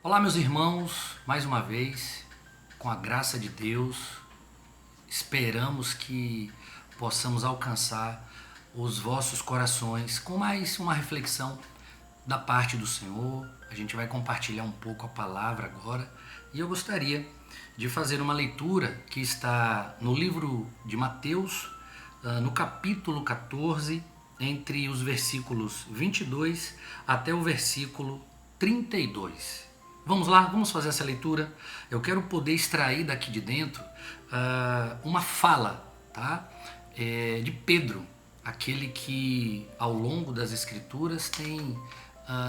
Olá, meus irmãos, mais uma vez, com a graça de Deus, esperamos que possamos alcançar os vossos corações com mais uma reflexão da parte do Senhor. A gente vai compartilhar um pouco a palavra agora e eu gostaria de fazer uma leitura que está no livro de Mateus, no capítulo 14, entre os versículos 22 até o versículo 32. Vamos lá, vamos fazer essa leitura. Eu quero poder extrair daqui de dentro uma fala, tá? De Pedro, aquele que ao longo das Escrituras tem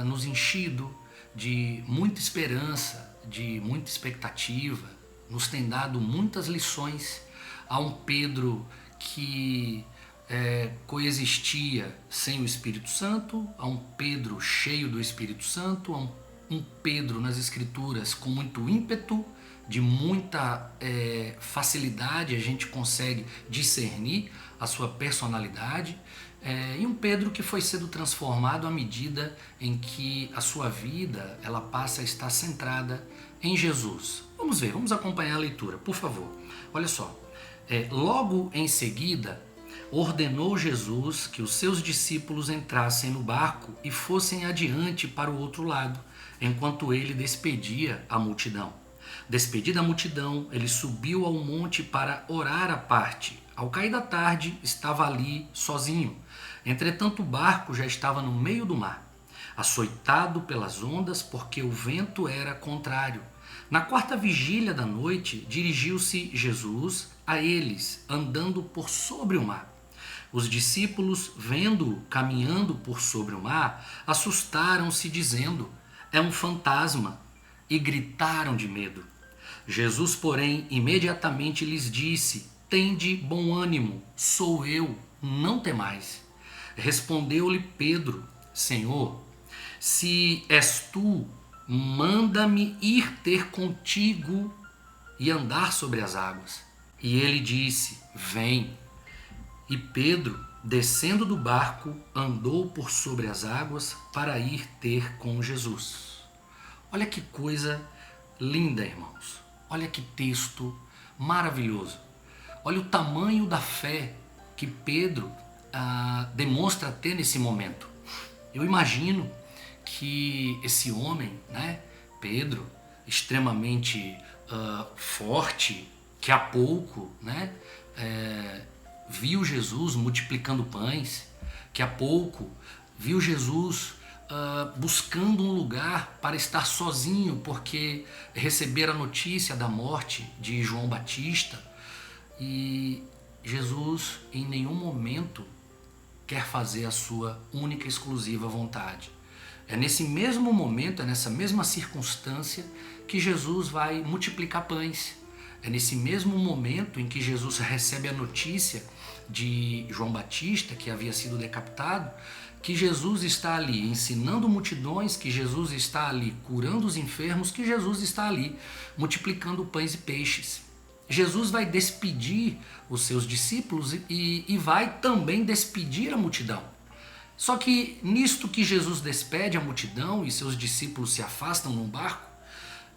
nos enchido de muita esperança, de muita expectativa, nos tem dado muitas lições. A um Pedro que coexistia sem o Espírito Santo, a um Pedro cheio do Espírito Santo, a um Pedro nas Escrituras com muito ímpeto, de muita facilidade, a gente consegue discernir a sua personalidade, e um Pedro que foi sendo transformado à medida em que a sua vida ela passa a estar centrada em Jesus. Vamos ver, vamos acompanhar a leitura, por favor. Olha só, logo em seguida ordenou Jesus que os seus discípulos entrassem no barco e fossem adiante para o outro lado, enquanto ele despedia a multidão. Despedida a multidão, ele subiu ao monte para orar à parte. Ao cair da tarde, estava ali sozinho. Entretanto, o barco já estava no meio do mar, açoitado pelas ondas, porque o vento era contrário. Na quarta vigília da noite, dirigiu-se Jesus a eles, andando por sobre o mar. Os discípulos, vendo-o caminhando por sobre o mar, assustaram-se, dizendo: "É um fantasma", e gritaram de medo. Jesus, porém, imediatamente lhes disse: "Tende bom ânimo, sou eu, não temais." Respondeu-lhe Pedro: "Senhor, se és tu, manda-me ir ter contigo e andar sobre as águas." E ele disse: "Vem." E Pedro, descendo do barco, andou por sobre as águas para ir ter com Jesus. Olha que coisa linda, irmãos. Olha que texto maravilhoso. Olha o tamanho da fé que Pedro demonstra ter nesse momento. Eu imagino que esse homem, né, Pedro, extremamente forte, que há pouco, né, viu Jesus multiplicando pães, que há pouco viu Jesus buscando um lugar para estar sozinho, porque recebera a notícia da morte de João Batista. E Jesus em nenhum momento quer fazer a sua única e exclusiva vontade. É nesse mesmo momento, é nessa mesma circunstância que Jesus vai multiplicar pães. É nesse mesmo momento em que Jesus recebe a notícia de João Batista, que havia sido decapitado, que Jesus está ali ensinando multidões, que Jesus está ali curando os enfermos, que Jesus está ali multiplicando pães e peixes. Jesus vai despedir os seus discípulos e vai também despedir a multidão. Só que nisto que Jesus despede a multidão e seus discípulos se afastam num barco,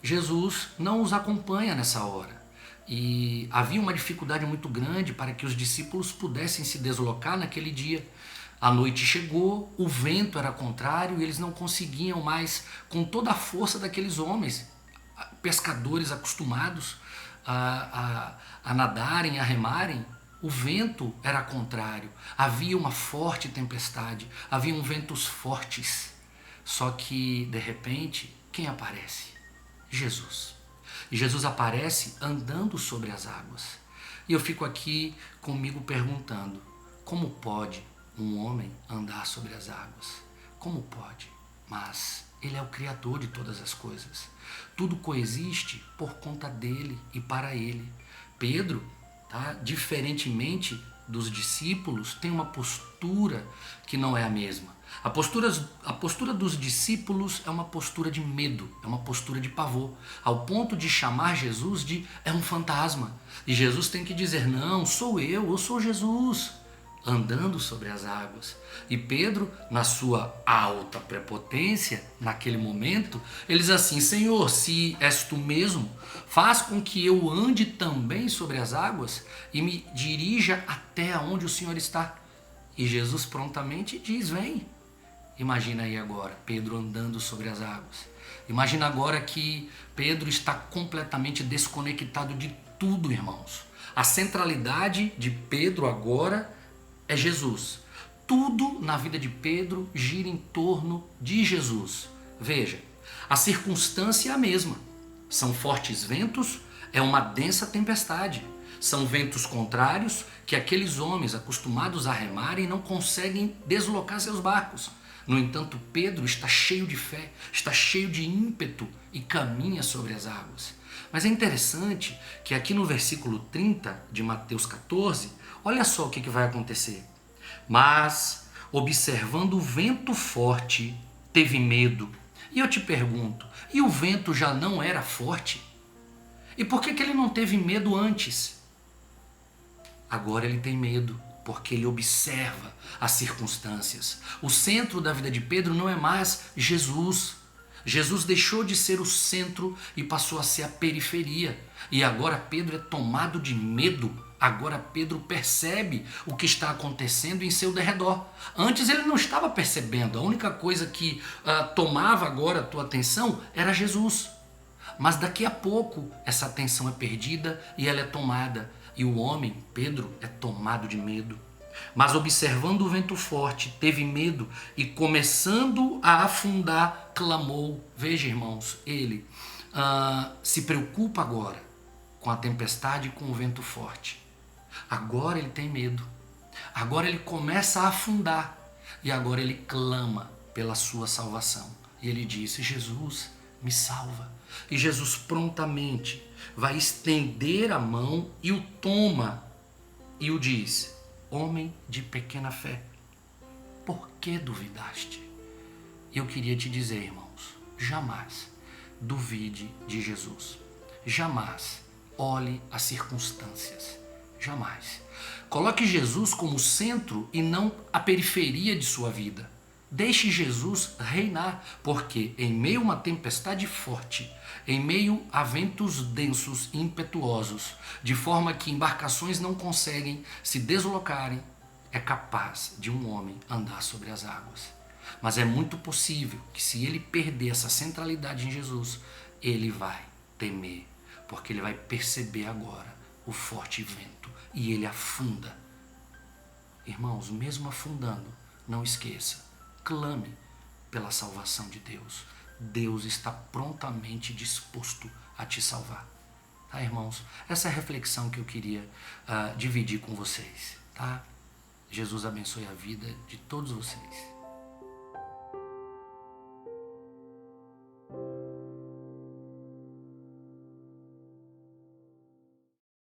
Jesus não os acompanha nessa hora. E havia uma dificuldade muito grande para que os discípulos pudessem se deslocar naquele dia. A noite chegou, o vento era contrário e eles não conseguiam mais, com toda a força daqueles homens, pescadores acostumados a nadarem, a remarem. O vento era contrário, havia uma forte tempestade, haviam ventos fortes. Só que, de repente, quem aparece? Jesus. E Jesus aparece andando sobre as águas. E eu fico aqui comigo perguntando: como pode um homem andar sobre as águas? Como pode? Mas ele é o Criador de todas as coisas. Tudo coexiste por conta dele e para ele. Pedro, diferentemente dos discípulos, tem uma postura que não é a mesma. A postura dos discípulos é uma postura de medo, é uma postura de pavor, ao ponto de chamar Jesus de "é um fantasma". E Jesus tem que dizer: "Não, sou eu sou Jesus". andando sobre as águas. E Pedro, na sua alta prepotência, naquele momento, ele diz assim: Senhor, se és tu mesmo, faz com que eu ande também sobre as águas e me dirija até onde o Senhor está. E Jesus prontamente diz: vem. Imagina aí agora, Pedro andando sobre as águas. Imagina agora que Pedro está completamente desconectado de tudo, irmãos. A centralidade de Pedro agora é Jesus. Tudo na vida de Pedro gira em torno de Jesus. Veja, a circunstância é a mesma. São fortes ventos, é uma densa tempestade. São ventos contrários que aqueles homens acostumados a remarem não conseguem deslocar seus barcos. No entanto, Pedro está cheio de fé, está cheio de ímpeto e caminha sobre as águas. Mas é interessante que aqui no versículo 30 de Mateus 14, olha só o que vai acontecer. Mas, observando o vento forte, teve medo. E eu te pergunto, e o vento já não era forte? E por que ele não teve medo antes? Agora ele tem medo, porque ele observa as circunstâncias. O centro da vida de Pedro não é mais Jesus. Jesus deixou de ser o centro e passou a ser a periferia. E agora Pedro é tomado de medo. Agora Pedro percebe o que está acontecendo em seu derredor. Antes ele não estava percebendo. A única coisa que tomava agora a tua atenção era Jesus. Mas daqui a pouco essa atenção é perdida e ela é tomada. E o homem, Pedro, é tomado de medo. Mas observando o vento forte, teve medo e começando a afundar, clamou. Veja, irmãos, ele se preocupa agora com a tempestade e com o vento forte. Agora ele tem medo. Agora ele começa a afundar. E agora ele clama pela sua salvação. E ele disse: Jesus, me salva. E Jesus prontamente vai estender a mão e o toma e o diz: homem de pequena fé, por que duvidaste? Eu queria te dizer, irmãos, jamais duvide de Jesus. Jamais olhe as circunstâncias. Jamais. Coloque Jesus como centro e não a periferia de sua vida. Deixe Jesus reinar, porque em meio a uma tempestade forte, em meio a ventos densos e impetuosos, de forma que embarcações não conseguem se deslocarem, é capaz de um homem andar sobre as águas. Mas é muito possível que, se ele perder essa centralidade em Jesus, ele vai temer, porque ele vai perceber agora o forte vento e ele afunda. Irmãos, mesmo afundando, não esqueça, clame pela salvação de Deus. Deus está prontamente disposto a te salvar. Tá, irmãos? Essa é a reflexão que eu queria dividir com vocês. Tá? Jesus abençoe a vida de todos vocês.